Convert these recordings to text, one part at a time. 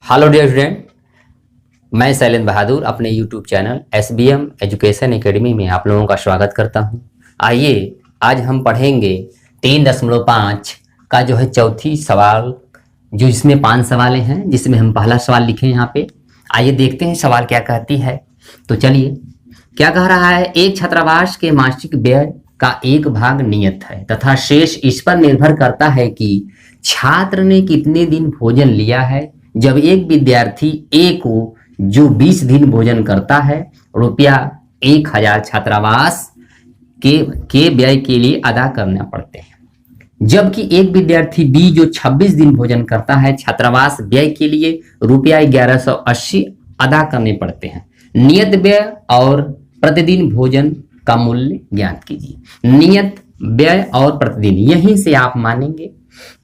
Hello dear student, मैं शैलेंद्र बहादुर अपने YouTube channel SBM education academy में आप लोगों का स्वागत करता हूं। आइए आज हम पढ़ेंगे 3.5 का जो है चौथी सवाल, जो इसमें 5 सवालें हैं, जिसमें हम पहला सवाल लिखे यहाँ पे। आइए देखते हैं सवाल क्या कहती है। तो चलिए, क्या कह रहा है, एक छात्रावास के मासिक व्यय का एक भाग नियत है तथा शेष इस पर निर्भर करता है कि छात्र ने कितने दिन भोजन लिया है। जब एक विद्यार्थी ए को जो 20 दिन भोजन करता है, रुपया 1000 छात्रावास के व्यय के लिए अदा करना पड़ते हैं। जबकि एक विद्यार्थी बी जो 26 दिन भोजन करता है, छात्रावास व्यय के लिए रुपया 1180 अदा करने पड़ते हैं। नियत व्यय और प्रतिदिन भोजन का मूल्य ज्ञात कीजिए। नियत व्यय और प्रतिदिन यहीं से आप मानेंगे।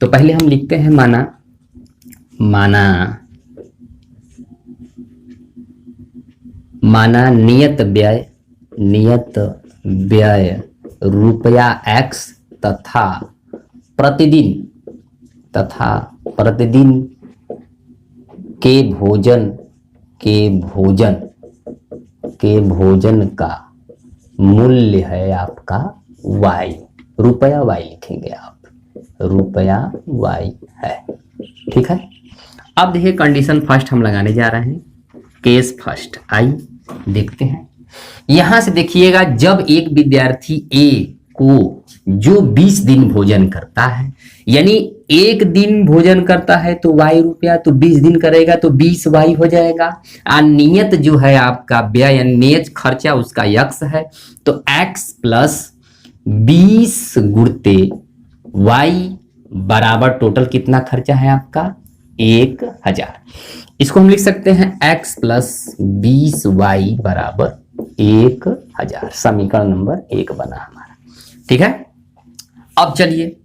तो पहले हम लिखते हैं माना नियत व्यय रुपया x तथा प्रतिदिन के भोजन का मूल्य है आपका y। रुपया y लिखेंगे आप, रुपया y है। ठीक है। अब देखिए कंडीशन फर्स्ट हम लगाने जा रहे हैं, केस फर्स्ट। आइए देखते हैं। यहां से देखिएगा, जब एक विद्यार्थी ए को जो 20 दिन भोजन करता है, यानी एक दिन भोजन करता है तो y रुपया, तो 20 दिन करेगा तो 20 y हो जाएगा। और नियत जो है आपका व्यय यानी नियत खर्चा उसका x है, तो x प्लस 20 गुणते y बराबर टोटल कितना खर्चा है आपका 1000। इसको हम लिख सकते हैं x प्लस 20y बराबर 1000। समीकरण नंबर 1 बना हमारा। ठीक है। अब चलिए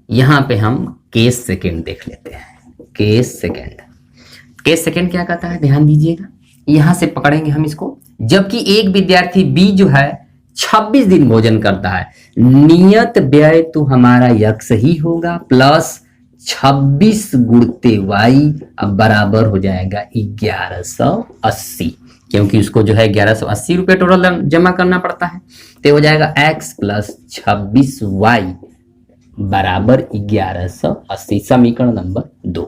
यहां पे हम केस सेकेंड देख लेते हैं। केस सेकेंड क्या कहता है, ध्यान दीजिएगा। यहां से पकड़ेंगे हम इसको। जबकि एक विद्यार्थी बी जो है 26 दिन भोजन करता है, नियत व्यय तो हमारा x ही होगा प्लस 26 गुणते y, अब बराबर हो जाएगा 1180, क्योंकि उसको जो है 1180 रुपये टोटल जमा करना पड़ता है। तो हो जाएगा x प्लस 26y बराबर 1180। समीकरण नंबर 2।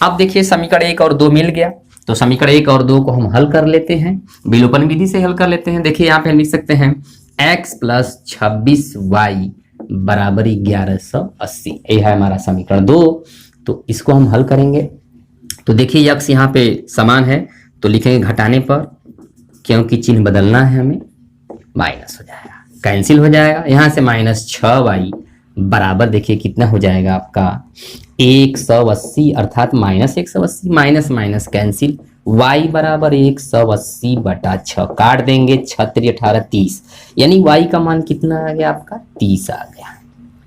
अब देखिए समीकरण 1 और 2 मिल गया, तो समीकरण 1 और 2 को हम हल कर लेते हैं, विलोपन विधि से हल कर लेते हैं। देखिए यहाँ पे हम लिख सकते हैं x प्लस 26y बराबर 1180। ये है हमारा समीकरण 2। तो इसको हम हल करेंगे। तो देखिए x यहाँ पे समान है, तो लिखेंगे घटाने पर, क्योंकि चिन्ह बदलना है हमें, माइनस हो जाएगा, कैंसिल हो जाएगा। यहाँ से माइनस 6y बराबर देखिए कितना हो जाएगा आपका 180, अर्थात minus 180, minus minus cancel, y बराबर 180 बटा 6 काट देंगे, 6 3 18 30, यानी y का मान कितना आ गया आपका 30 आ गया।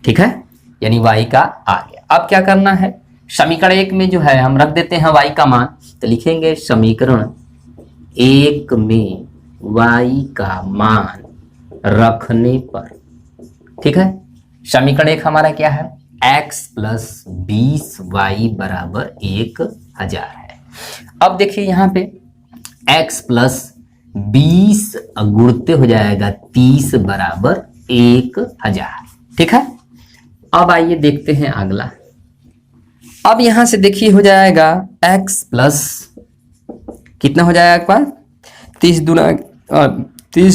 ठीक है, यानी y का आ गया। अब क्या करना है, समीकरण 1 में जो है हम रख देते हैं y का मान, तो लिखेंगे समीकरण 1 में y का मान रखने पर, ठीक है, समीकरण 1 हमारा क्या है, x प्लस 20y बराबर 1000 है। अब देखिए यहाँ पे x प्लस 20 गुणते हो जाएगा 30 बराबर 1000। ठीक है। अब आइए देखते हैं अगला। अब यहां से देखिए हो जाएगा x प्लस कितना हो जाएगा आपका 30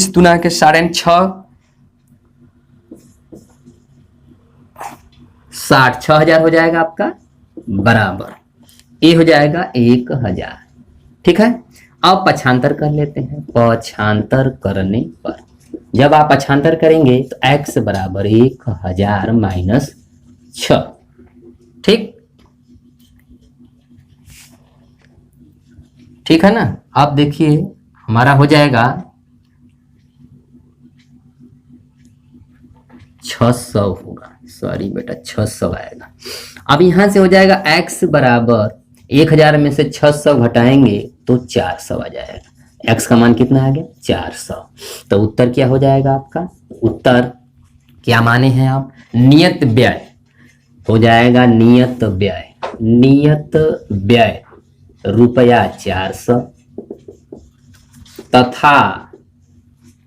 दुना के 6.5 60,000 हो जाएगा आपका, बराबर ये हो जाएगा 1000। ठीक है। अब पक्षांतर कर लेते हैं। पक्षांतर करने पर, जब आप पक्षांतर करेंगे तो x बराबर 1000 माइनस 6। ठीक है ना। अब देखिए हमारा हो जाएगा 600 होगा, सॉरी बेटा 600 आएगा। अब यहां से हो जाएगा x बराबर 1000 में से 600 घटाएंगे तो 400 आ जाएगा। x का मान कितना आ गया 400। तो उत्तर क्या हो जाएगा आपका, उत्तर क्या माने हैं आप, नियत व्यय हो जाएगा, नियत व्यय रुपया 400 तथा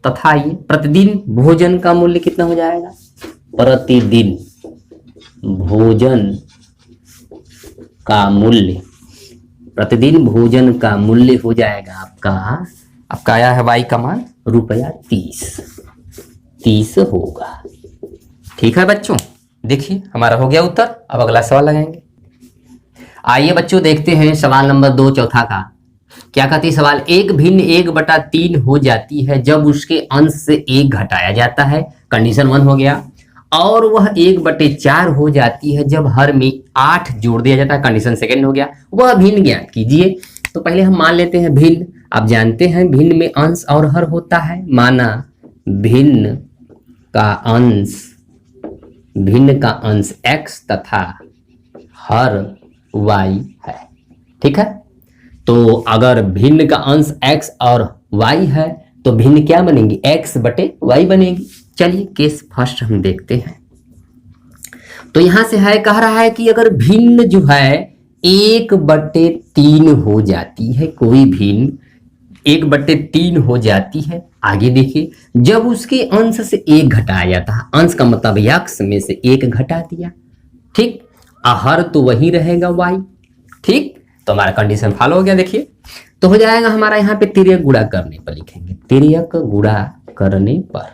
तथा ये प्रतिदिन भोजन का मूल्य कितना हो जाएगा, प्रतिदिन भोजन का मूल्य, प्रतिदिन भोजन का मूल्य हो जाएगा आपका आया है वाई का मान रुपया 30 होगा। ठीक है बच्चों, देखिए हमारा हो गया उत्तर। अब अगला सवाल लगाएंगे। आइए बच्चों देखते हैं सवाल नंबर 2 चौथा का। क्या कहती है सवाल, एक भिन्न 1/3 हो जाती है जब उसके अंश से 1 घटाया जाता है, कंडीशन 1 हो गया। और वह 1/4 हो जाती है जब हर में 8 जोड़ दिया जाता है, कंडीशन सेकंड हो गया। वह भिन्न ज्ञात कीजिए। तो पहले हम मान लेते हैं भिन्न। आप जानते हैं भिन्न में अंश और हर होता है, माना भिन्न का अंश x तथा हर y है। ठीक है, तो अगर भिन्न का अंश x और y है तो भिन्न क्या बनेगी, x/y बनेगी। चलिए केस फर्स्ट हम देखते हैं। तो यहां से है कह रहा है कि अगर भिन्न जो है 1/3 हो जाती है, कोई भिन्न 1/3 हो जाती है, आगे देखिए जब उसके अंश से 1 घटाया जाता है, अंश का मतलब x में से 1 घटा दिया, ठीक, हर तो वही रहेगा y। ठीक, तो हमारा कंडीशन फॉलो हो गया। देखिए तो हो जाएगा हमारा यहाँ पे तिर्यक गुणा करने पर लिखेंगे, तिर्यक गुणा करने पर,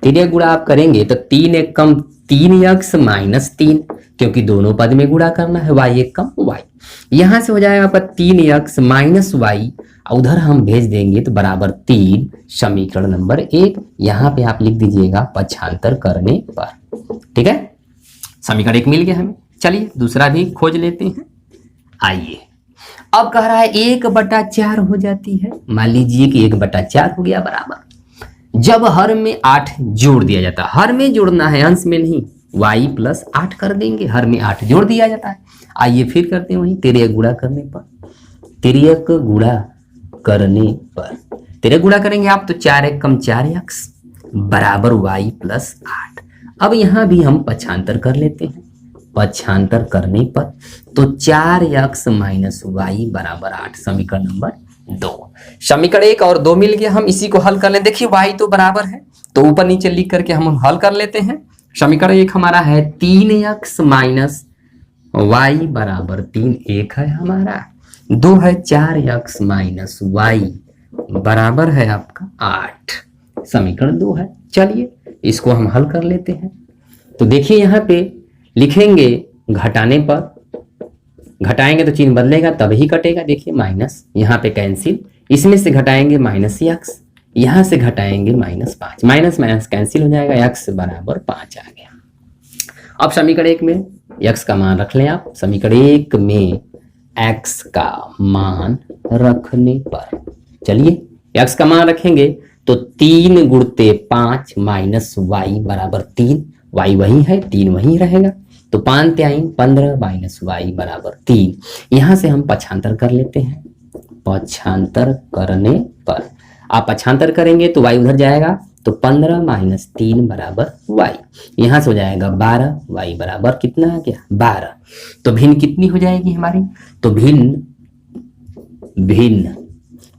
तिर्यक गुणा आप करेंगे तो 3 एक कम 3x - 3, क्योंकि दोनों पद में गुणा करना है, y एक कम y। यहां से हो जाएगा आपका 3x - y, उधर हम भेज देंगे तो बराबर 3, समीकरण नंबर 1। यहां पे आप लिख दीजिएगा पक्षांतर करने पर। ठीक है, समीकरण 1 मिल गया हमें। चलिए दूसरा भी खोज लेते हैं। आइए अब कह रहा है 1/4 हो जाती है, मान लीजिए कि 1/4 हो गया बराबर जब हर में 8 जोड़ दिया जाता है। हर में जोड़ना है, अंश में नहीं, y + 8 कर देंगे, हर में 8 जोड़ दिया जाता है। आइए फिर करते हैं वही तिर्यक गुणा करने पर, तिर्यक गुणा करने पर, तिर्यक गुणा करेंगे आप तो 4 एक कम 4x बराबर y + 8। अब यहां भी हम पक्षांतर कर लेते हैं, पक्षांतर करने पर तो 4x - y बराबर 8, समीकरण नंबर 2। समीकरण 1 और 2 मिल गया, हम इसी को हल कर लें। देखिए y तो बराबर है तो ऊपर नीचे लिख करके हम हल कर लेते हैं। समीकरण 1 हमारा है 3x - y बराबर 3, 1 है हमारा, 2 है 4x - y बराबर है आपका 8, समीकरण 2 है। चलिए इसको हम हल कर लेते हैं। तो देखिए यहाँ पे लिखेंगे घटाने पर, घटाएंगे तो चिन्ह बदलेगा तभी कटेगा। देखिए माइनस यहाँ पे कैंसिल, इसमें से घटाएंगे -x, यहाँ से घटाएंगे -5, माइनस माइनस कैंसिल हो जाएगा, x बराबर 5 आ गया। अब समीकरण 1 में x का मान रख लें आप, समीकरण 1 में x का मान रखने पर, चलिए x का मान रखेंगे तो 3 × 5 - y बराबर 3, y वही है 3 वही रहेगा, तो 5 × 15 - y बराबर 3। यहां से हम पक्षांतर कर लेते हैं, पक्षांतर करने पर आप पक्षांतर करेंगे तो y उधर जाएगा तो 15 - 3 बराबर y, यहां से हो जाएगा 12, y बराबर कितना आ गया 12। तो भिन्न कितनी हो जाएगी हमारी, तो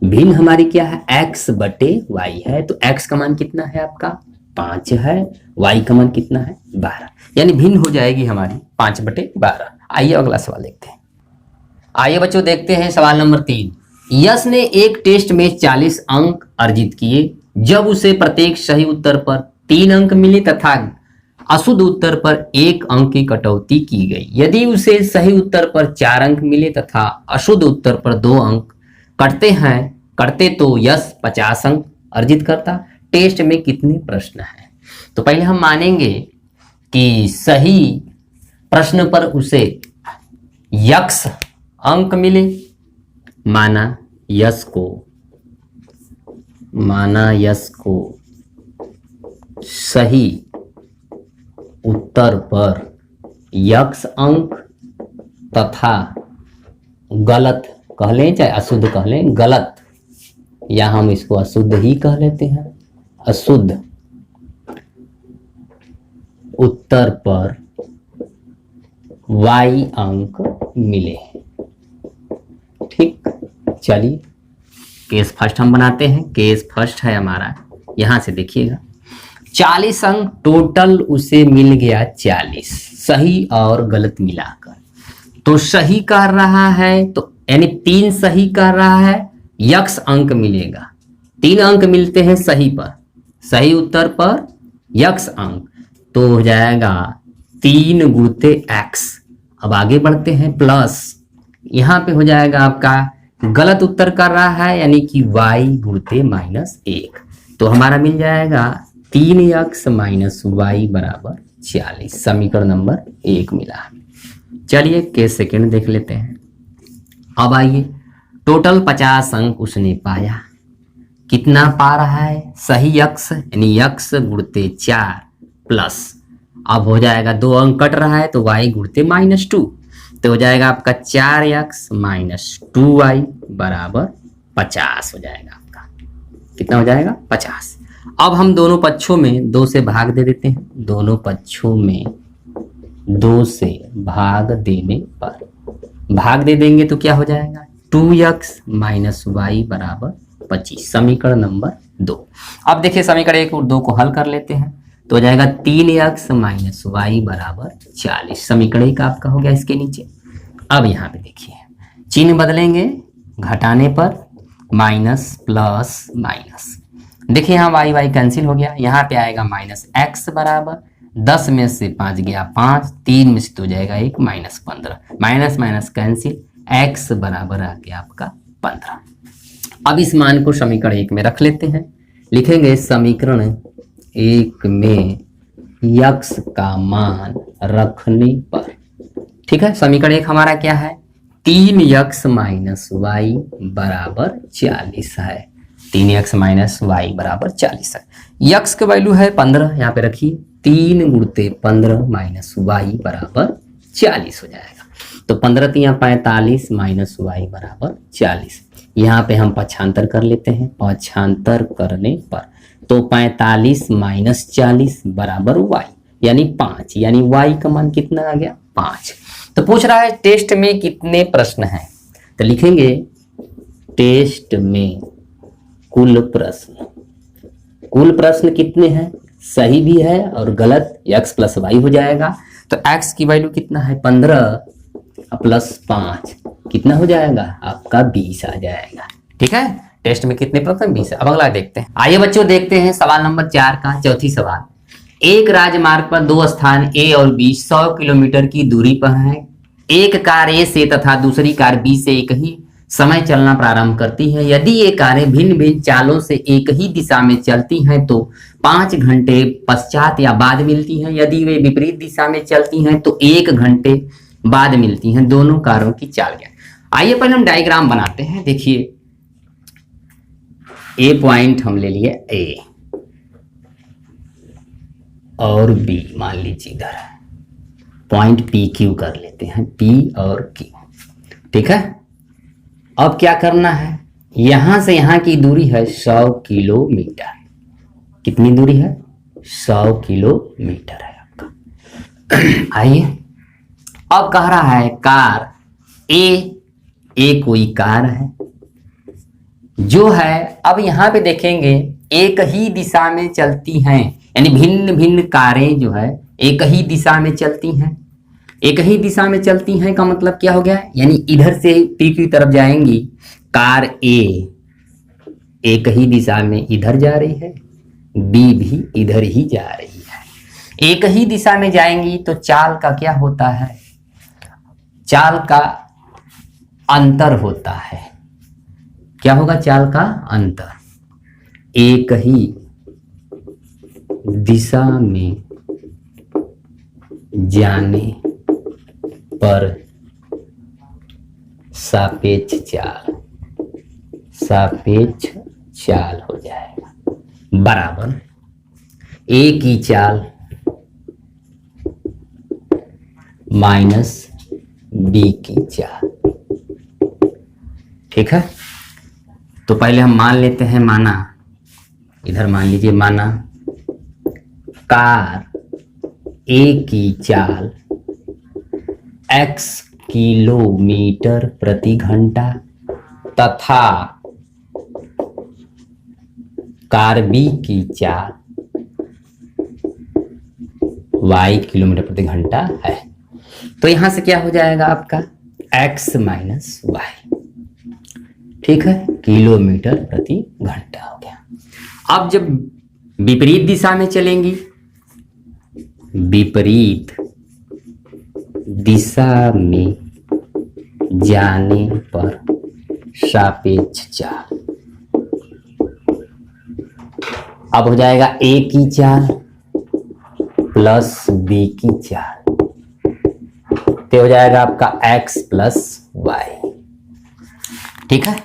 भिन्न हमारी क्या है, x/y है, तो x का मान कितना है आपका 5 है, y का मान कितना है 12, यानी भिन्न हो जाएगी हमारी 5/12। आइए अगला सवाल देखते हैं। आइए बच्चों देखते हैं सवाल नंबर 3। यश ने एक टेस्ट में 40 अंक अर्जित किए जब उसे प्रत्येक सही उत्तर पर 3 अंक मिले तथा अशुद्ध उत्तर पर 1 अंक की कटौती की गई। यदि उसे सही उत्तर पर 4 अंक मिले तथा अशुद्ध उत्तर पर 2 अंक करते तो यश 50 अंक अर्जित करता। टेस्ट में कितने प्रश्न हैं? तो पहले हम मानेंगे कि सही प्रश्न पर उसे x अंक मिले, माना यश को सही उत्तर पर x अंक तथा गलत कह लें चाहे अशुद्ध कह लें, गलत या हम इसको अशुद्ध ही कह लेते हैं, अशुद्ध उत्तर पर y अंक मिले। ठीक, चलिए केस फर्स्ट हम बनाते हैं। केस फर्स्ट है हमारा, यहां से देखिएगा 40 अंक टोटल उसे मिल गया 40, सही और गलत मिलाकर। तो सही कर रहा है तो यानी 3 सही कर रहा है, यक्स अंक मिलेगा। 3 अंक मिलते हैं सही पर, सही उत्तर पर यक्स अंक, तो हो जाएगा 3 गुणित एक्स। अब आगे बढ़ते हैं, प्लस यहाँ पे हो जाएगा आपका गलत उत्तर कर रहा है यानी कि y गुणित -1, तो हमारा मिल जाएगा 3x माइनस वाई बराबर 40, समीकरण नंबर 1 मिला। चलिए केस सेकेंड देख लेते हैं। अब आइए, टोटल 50 अंक उसने पाया। कितना पा रहा है? सही यक्स यानी यक्स गुणित 4 प्लस, अब हो जाएगा 2 अंक कट रहा है तो y गुणित -2, तो हो जाएगा आपका 4x माइनस 2y बराबर 50 हो जाएगा आपका। कितना हो जाएगा? 50। अब हम दोनों पक्षों में 2 से भाग दे देते हैं। दोनों पक्षों में 2 से भाग देने पर भाग दे देंगे तो क्या हो जाएगा? 2x माइनस वाई बराबर 25, समीकरण नंबर 2। अब देखिए समीकरण 1 और 2 को हल कर लेते हैं तो हो जाएगा 3x माइनस वाई बराबर 40, समीकरण 1 आपका हो गया इसके नीचे। अब यहाँ पे देखिए चिन्ह बदलेंगे, घटाने पर माइनस प्लस माइनस, देखिए यहाँ वाई वाई कैंसिल हो गया, यहाँ पे आएगा -x बराबर 10 में से 5 गया 5, 3 में से तो हो जाएगा 1 -15, माइनस माइनस कैंसिल, x बराबर आ गया आपका 15। अब इस मान को समीकरण 1 में रख लेते हैं, लिखेंगे समीकरण 1 में x का मान रखने पर, ठीक है। समीकरण 1 हमारा क्या है? 3x माइनस वाई बराबर 40 है, 3x माइनस वाई बराबर 40 है। यक्स की वैल्यू है 15, यहाँ पे रखिए 3 गुणित 15 माइनस वाई बराबर 40 हो जाएगा। तो 15 3 45 माइनस वाई बराबर 40। यहाँ पे हम पक्षांतर कर लेते हैं, पक्षांतर करने पर तो 45 माइनस 40 बराबर वाई यानी 5, यानी वाई का मान कितना आ गया? 5। तो पूछ रहा है टेस्ट में कितने प्रश्न हैं, तो लिखेंगे टेस्ट में कुल प्रश्न कितने हैं? सही भी है और गलत x प्लस वाई हो जाएगा। तो x की वैल्यू कितना है? 15 प्लस 5 कितना हो जाएगा? आपका 20 आ जाएगा, ठीक है। टेस्ट में कितने प्रश्न? 20। अब अगला देखते हैं। आइए बच्चों देखते हैं सवाल नंबर 4 का चौथी सवाल। एक राजमार्ग पर 2 स्थान A और B 100 किलोमीटर की दूरी पर हैं। एक कार A से तथा दूसरी कार B से एक ही समय चलना प्रारंभ करती है। यदि ये कारें भिन्न भिन्न चालों से एक ही दिशा में चलती हैं तो 5 घंटे पश्चात या बाद मिलती हैं। यदि वे विपरीत दिशा में चलती हैं तो 1 घंटे बाद मिलती हैं। दोनों कारों की चाल क्या? आइए पहले हम डायग्राम बनाते हैं। देखिए ए पॉइंट हम ले लिए A और B, मान लीजिए इधर पॉइंट PQ कर लेते हैं, P और Q, ठीक है। अब क्या करना है? यहां से यहां की दूरी है 100 किलोमीटर। कितनी दूरी है? 100 किलोमीटर है आपका। आइए अब कह रहा है कार ए कोई कार है जो है, अब यहां पे देखेंगे एक ही दिशा में चलती हैं, यानी भिन्न भिन्न कारें जो है एक ही दिशा में चलती हैं। एक ही दिशा में चलती हैं का मतलब क्या हो गया? यानी इधर से P की तरफ जाएंगी कार A, एक ही दिशा में इधर जा रही है, B भी इधर ही जा रही है। एक ही दिशा में जाएंगी तो चाल का क्या होता है? चाल का अंतर होता है। क्या होगा? चाल का अंतर। एक ही दिशा में जाने पर सापेक्ष चाल हो जाएगा बराबर A की चाल माइनस B की चाल, ठीक है। तो पहले हम मान लेते हैं, माना इधर मान लीजिए, माना कार A की चाल x किलोमीटर प्रति घंटा तथा कार बी की चाल y किलोमीटर प्रति घंटा है। तो यहां से क्या हो जाएगा आपका x माइनस वाई, ठीक है, किलोमीटर प्रति घंटा हो गया। अब जब विपरीत दिशा में चलेंगी, विपरीत दिशा में जाने पर सापेक्ष चाल, अब हो जाएगा a की चाल प्लस b की चाल, तो हो जाएगा आपका x प्लस वाई, ठीक है।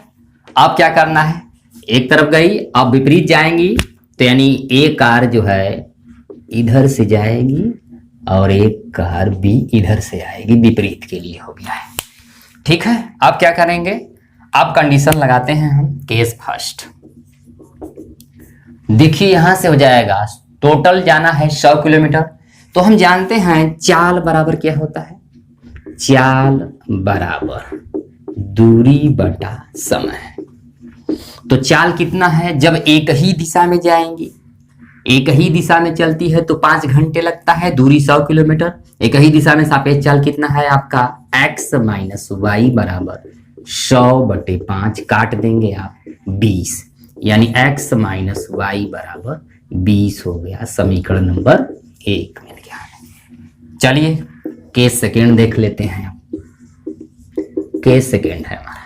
अब क्या करना है, एक तरफ गई, अब विपरीत जाएंगी, तो यानी एक कार जो है इधर से जाएगी और एक कार भी इधर से आएगी, विपरीत के लिए हो गया है, ठीक है। अब क्या करेंगे, अब कंडीशन लगाते हैं हम केस फर्स्ट। देखिए यहां से हो जाएगा, टोटल जाना है 100 किलोमीटर, तो हम जानते हैं चाल बराबर क्या होता है, चाल बराबर दूरी बटा समय। तो चाल कितना है, जब एक ही दिशा में जाएंगी, एक ही दिशा में चलती है तो 5 घंटे लगता है, दूरी 100 किलोमीटर। एक ही दिशा में सापेक्ष चाल कितना है आपका x माइनस वाई बराबर 100/5, काट देंगे आप 20, यानी x माइनस वाई बराबर 20 हो गया। समीकरण नंबर 1 मिल गया। चलिए केस सेकेंड देख लेते हैं। केस सेकेंड है हमारा।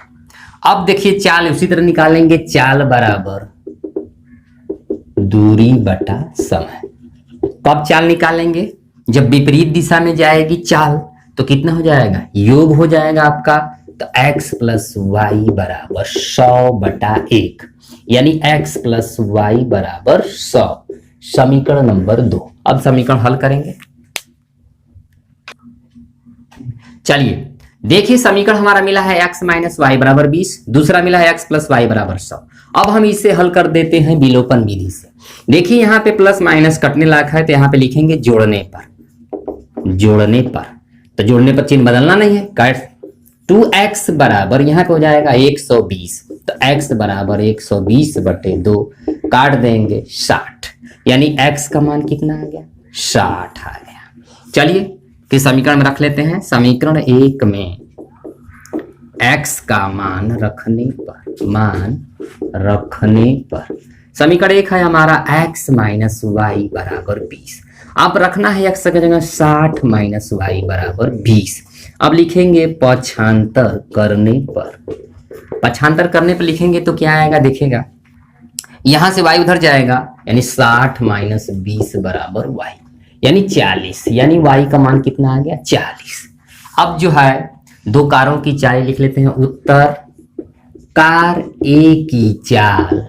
अब देखिए चाल उसी तरह निकालेंगे, चाल बराबर दूरी बटा समय। कब चाल निकालेंगे, जब विपरीत दिशा में जाएगी चाल, तो कितना हो जाएगा, योग हो जाएगा आपका, तो x प्लस वाई बराबर 100/1, यानी x प्लस वाई बराबर 100। समीकरण नंबर 2। अब समीकरण हल करेंगे। चलिए देखिए, समीकरण हमारा मिला है x माइनस वाई बराबर 20, दूसरा मिला है x प्लस वाई बराबर 100। अब हम इसे हल कर देते हैं विलोपन विधि से। देखिए यहाँ पे प्लस माइनस कटने लायक है, तो यहाँ पे लिखेंगे जोड़ने पर। जोड़ने पर, तो जोड़ने पर चिन्ह बदलना नहीं है, काट 2x बराबर यहाँ पे हो जाएगा 120, तो x बराबर 120/2, काट देंगे 60, यानी x का मान कितना आ गया, 60 आ गया। चलिए कि समीकरण में रख लेते हैं। समीकरण 1 में x का मान रखने पर समीकरण 1 है हमारा x माइनस वाई बराबर 20। अब रखना है x की जगह 60 माइनस वाई बराबर 20। अब लिखेंगे पक्षांतर करने पर। पक्षांतर करने पर लिखेंगे तो क्या आएगा, देखिएगा यहां से y उधर जाएगा, यानी 60 माइनस 20 बराबर y, यानी 40, यानी y का मान कितना आ गया, 40। अब जो है दो कारों की चाल लिख लेते हैं। उत्तर कार ए की चाल,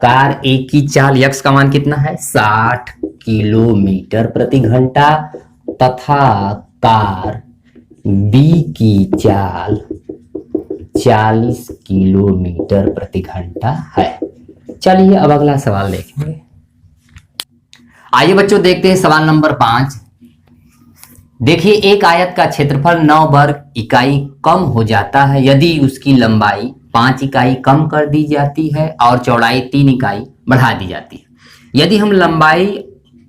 कार ए की चाल x का मान कितना है, 60 किलोमीटर प्रति घंटा, तथा कार बी की चाल 40 किलोमीटर प्रति घंटा है। चलिए अब अगला सवाल देखेंगे। आइए बच्चों देखते हैं सवाल नंबर 5। देखिए एक आयत का क्षेत्रफल 9 वर्ग इकाई कम हो जाता है यदि उसकी लंबाई 5 इकाई कम कर दी जाती है और चौड़ाई 3 इकाई बढ़ा दी जाती है। यदि हम लंबाई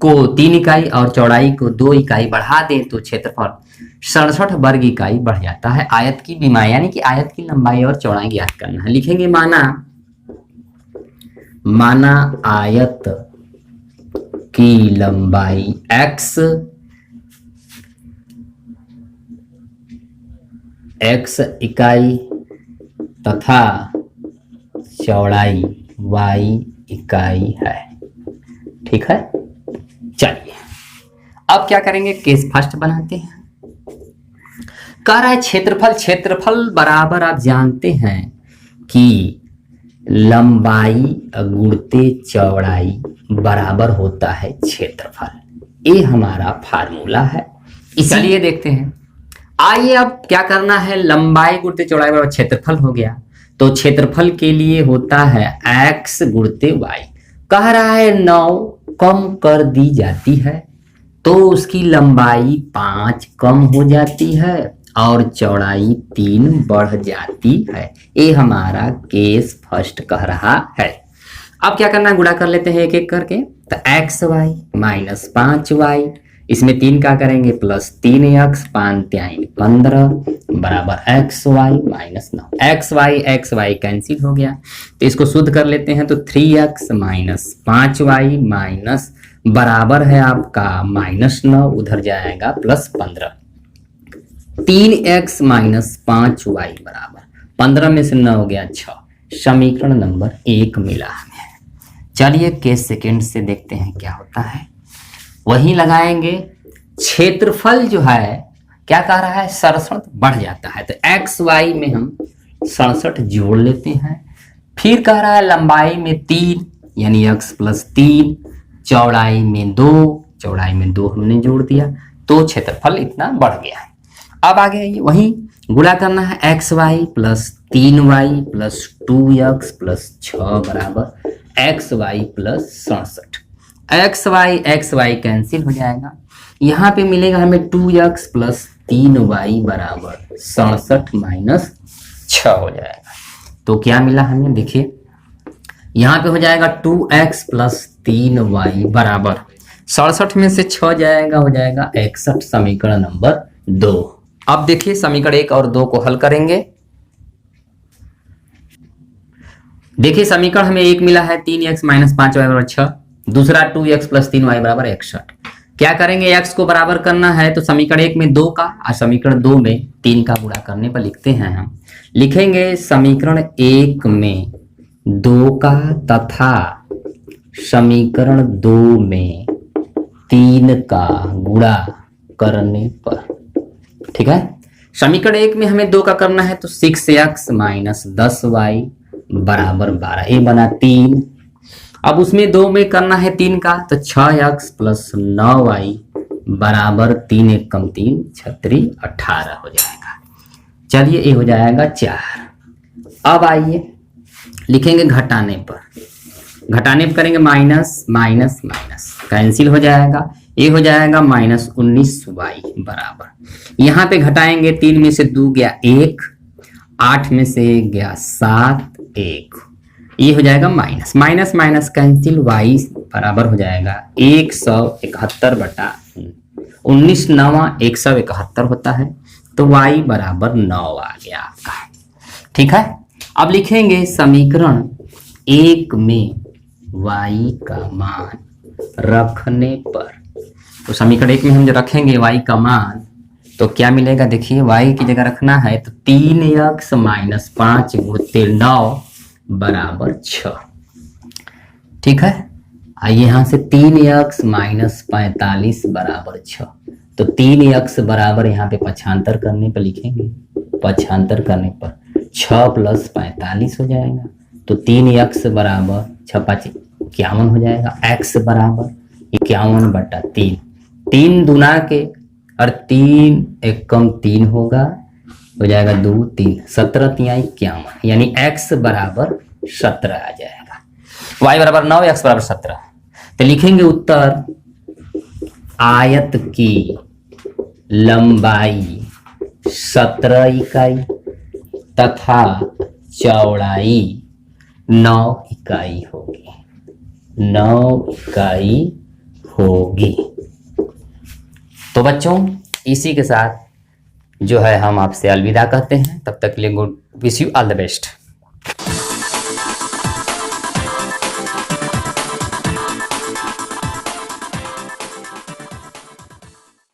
को 3 इकाई और चौड़ाई को 2 इकाई बढ़ा दें तो क्षेत्रफल 67 वर्ग इकाई बढ़ जाता है। आयत की विमा, यानी कि आयत की लंबाई और चौड़ाई ज्ञात करना है। लिखेंगे माना आयत की लंबाई x इकाई तथा चौड़ाई y इकाई है, ठीक है। चलिए अब क्या करेंगे, केस फर्स्ट बनाते हैं। कह रहा है क्षेत्रफल बराबर आप जानते हैं कि लंबाई गुणते चौड़ाई बराबर होता है क्षेत्रफल। ये हमारा फार्मूला है। इसलिए देखते हैं। आइए अब क्या करना है, लंबाई गुणते चौड़ाई बराबर क्षेत्रफल हो गया, तो क्षेत्रफल के लिए होता है x गुणते y। कह रहा है 9 कम कर दी जाती है तो उसकी लंबाई 5 कम हो जाती है और चौड़ाई 3 बढ़ जाती है। ये हमारा केस फर्स्ट कह रहा है। अब क्या करना है, गुणा कर लेते हैं एक एक करके। तो एक्स वाई माइनस 5y, इसमें 3 का करेंगे प्लस 3x, 5 3 15 बराबर x y minus 9। X y cancel हो गया, तो इसको शुद्ध कर लेते हैं। तो 3x माइनस 5y माइनस बराबर है आपका -9, उधर जाएगा +15। 3x माइनस 5y बराबर 15 में से 9 हो गया 6। समीकरण नंबर 1 मिला हमें। चलिए केस सेकेंड से देखते हैं क्या होता है। वही लगाएंगे। क्षेत्रफल जो है क्या कह रहा है, 67 बढ़ जाता है। तो एक्स वाई में हम 67 जोड़ लेते हैं। फिर कह रहा है लंबाई में 3 यानी x + 3, चौड़ाई में 2 हमने जोड़ दिया, तो क्षेत्रफल इतना बढ़ गया है। अब आगे वही गुणा करना है। X y plus 3y plus 2x plus 6 बराबर x y plus 67। X y cancel हो जाएगा, यहाँ पे मिलेगा हमें 2x प्लस 3y बराबर 67 माइनस 6 हो जाएगा। तो क्या मिला हमें, देखिए यहाँ पे हो जाएगा 2x प्लस 3y बराबर 67 में से 6 जाएगा, हो जाएगा 61। समीकरण नंबर 2। अब देखिए समीकरण 1 और 2 को हल करेंगे। देखिए समीकरण हमें 1 मिला है 3x माइनस 5y बराबर 6, दूसरा 2x प्लस 3y बराबर 61। क्या करेंगे, x को बराबर करना है तो समीकरण 1 में 2 का और समीकरण 2 में 3 का गुणा करने पर लिखते हैं हम। लिखेंगे समीकरण 1 में 2 का तथा समीकरण 2 में 3 का गुणा करने पर। ठीक है, समीकरण 1 में हमें 2 का करना है तो 6x माइनस 10y बराबर 12, ये बना 3। अब उसमें 2 में करना है 3 का तो 6x प्लस 9y बराबर 3 1 कम 3 36 18 हो जाएगा। चलिए ये हो जाएगा 4। अब आइए लिखेंगे घटाने पर करेंगे माइनस माइनस माइनस कैंसिल हो जाएगा, ये हो जाएगा -19y बराबर, यहाँ पे घटाएंगे 3 में से 2 गया 1, 8 में से 1 गया 7 1, ये हो जाएगा minus minus minus cancel, y बराबर हो जाएगा 171 बटा 19 9 171 होता है, तो y बराबर 9 आ गया आपका। ठीक है, अब लिखेंगे समीकरण 1 में y का मान रखने पर। तो समीकरण 1 में हम जो रखेंगे y का मान तो क्या मिलेगा, देखिए y की जगह रखना है तो 3x माइनस 5 × 9 बराबर 6। ठीक है, आइए यहाँ से 3x माइनस 45 बराबर 6, तो 3x बराबर यहाँ पे पक्षांतर करने पर लिखेंगे, पक्षांतर करने पर 6 प्लस 45 हो जाएगा, तो 3x बराबर 6 5 51 हो जाएगा, x बराबर 51 बटा 3, 3 दूना के और 3 1 कम 3 होगा, हो जाएगा 2 3 17 3 51, यानी x बराबर 17 आ जाएगा। y बराबर 9 x बराबर 17, तो लिखेंगे उत्तर आयत की लंबाई 17 इकाई तथा चौड़ाई 9 इकाई होगी, 9 इकाई होगी। तो बच्चों इसी के साथ जो है हम आपसे अलविदा कहते हैं, तब तक के लिए good, wish you all the best.